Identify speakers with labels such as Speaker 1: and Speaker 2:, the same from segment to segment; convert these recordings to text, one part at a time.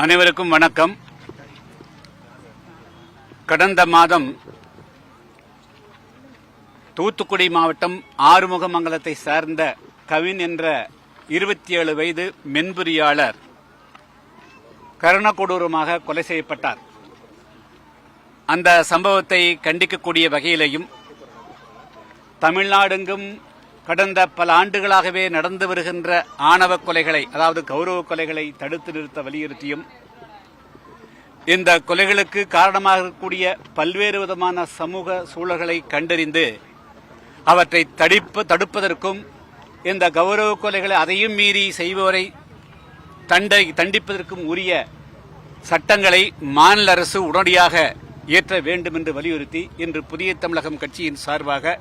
Speaker 1: அனைவருக்கும் வணக்கம். கடந்த மாதம் தூத்துக்குடி மாவட்டம் ஆறுமுகமங்கலத்தை சார்ந்த கவின் என்ற 27 வயது மென்பொறியாளர் கருணக்கொடூரமாக கொலை செய்யப்பட்டார். அந்த சம்பவத்தை கண்டிக்கக்கூடிய வகையிலேயும் தமிழ்நாடெங்கும் கடந்த பல ஆண்டுகளாகவே நடந்து வருகின்ற ஆணவ கொலைகளை, அதாவது கௌரவ கொலைகளை தடுத்து நிறுத்த வலியுறுத்தியும் இந்த கொலைகளுக்கு காரணமாக இருக்கக்கூடிய பல்வேறு விதமான சமூக சூழல்களை கண்டறிந்து அவற்றை தடுப்பதற்கும் இந்த கௌரவ கொலைகளை அதையும் மீறி செய்பவரை தண்டிப்பதற்கும் உரிய சட்டங்களை மாநில அரசு உடனடியாக இயற்ற வேண்டும் என்று வலியுறுத்தி இன்று புதிய தமிழகம் கட்சியின் சார்பாக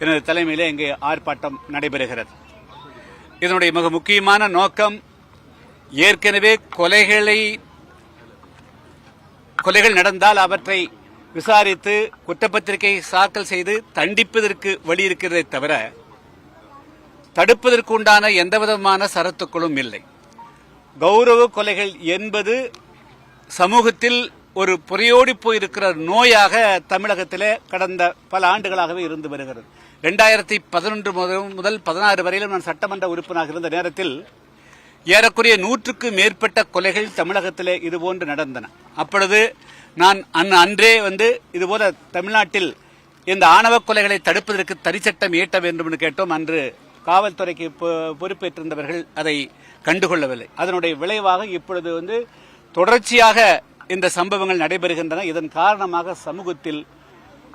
Speaker 1: எனது தலைமையிலே இங்கே ஆர்ப்பாட்டம் நடைபெறுகிறது. இதனுடைய மிக முக்கியமான நோக்கம், ஏற்கனவே கொலைகள் நடந்தால் அவற்றை விசாரித்து குற்றப்பத்திரிகை தாக்கல் செய்து தண்டிப்பதற்கு வழி இருக்கிறதே தவிர தடுப்பதற்கு உண்டான எந்தவிதமான சரத்துக்களும் இல்லை. கௌரவ கொலைகள் என்பது சமூகத்தில் ஒரு புரையோடி போயிருக்கிற நோயாக தமிழகத்திலே கடந்த பல ஆண்டுகளாகவே இருந்து வருகிறது. 2011 முதல் 16 வரையிலும் நான் சட்டமன்ற உறுப்பினராக இருந்த நேரத்தில் ஏறக்குறைய 100க்கு மேற்பட்ட கொலைகள் தமிழகத்திலே இதுபோன்று நடந்தன. அப்பொழுது நான் அன்றே இதுபோல தமிழ்நாட்டில் இந்த ஆணவ கொலைகளை தடுப்பதற்கு தனிச்சட்டம் இயற்ற வேண்டும் என்று கேட்டோம். அன்று காவல்துறைக்கு பொறுப்பேற்றிருந்தவர்கள் அதை கண்டுகொள்ளவில்லை. அதனுடைய விளைவாக இப்பொழுது தொடர்ச்சியாக இந்த சம்பவங்கள் நடைபெறுகின்றன. இதன் காரணமாக சமூகத்தில்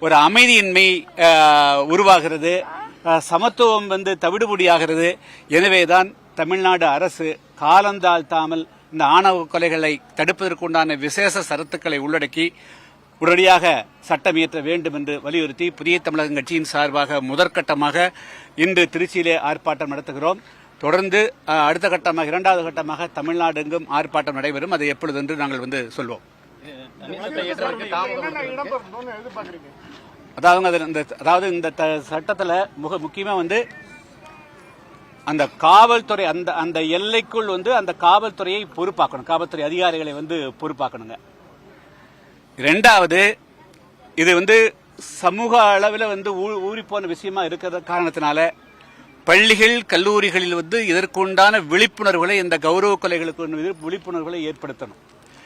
Speaker 1: ஒரு அமைதியின்மை உருவாகிறது, சமத்துவம் தவிடுபொடியாகிறது. எனவேதான் தமிழ்நாடு அரசு காலந்தாழ்த்தாமல் இந்த ஆணவ கொலைகளை தடுப்பதற்குண்டான விசேஷ சரத்துக்களை உள்ளடக்கி உடனடியாக சட்டம் இயற்ற வேண்டும் என்று வலியுறுத்தி புதிய தமிழகம் கட்சியின் சார்பாக முதற்கட்டமாக இன்று திருச்சியிலே ஆர்ப்பாட்டம் நடத்துகிறோம். தொடர்ந்து அடுத்த கட்டமாக, இரண்டாவது கட்டமாக தமிழ்நாடு எங்கும் ஆர்ப்பாட்டம் நடைபெறும். அதை எப்பொழுது என்று நாங்கள் சொல்வோம். அதாவது இந்த சட்டத்தில் மிக முக்கியமா அந்த காவல்துறை அந்த எல்லைக்குள் அந்த காவல்துறையை பொறுப்பாக்கணும், காவல்துறை அதிகாரிகளை பொறுப்பாக்கணுங்க. இரண்டாவது, இது சமூக அளவில் ஊறி போன விஷயமா இருக்கிற காரணத்தினால பள்ளிகள் கல்லூரிகளில் இதற்குண்டான விழிப்புணர்வுகளை, இந்த கௌரவ கொலைகளுக்கு விழிப்புணர்வுகளை ஏற்படுத்தணும்.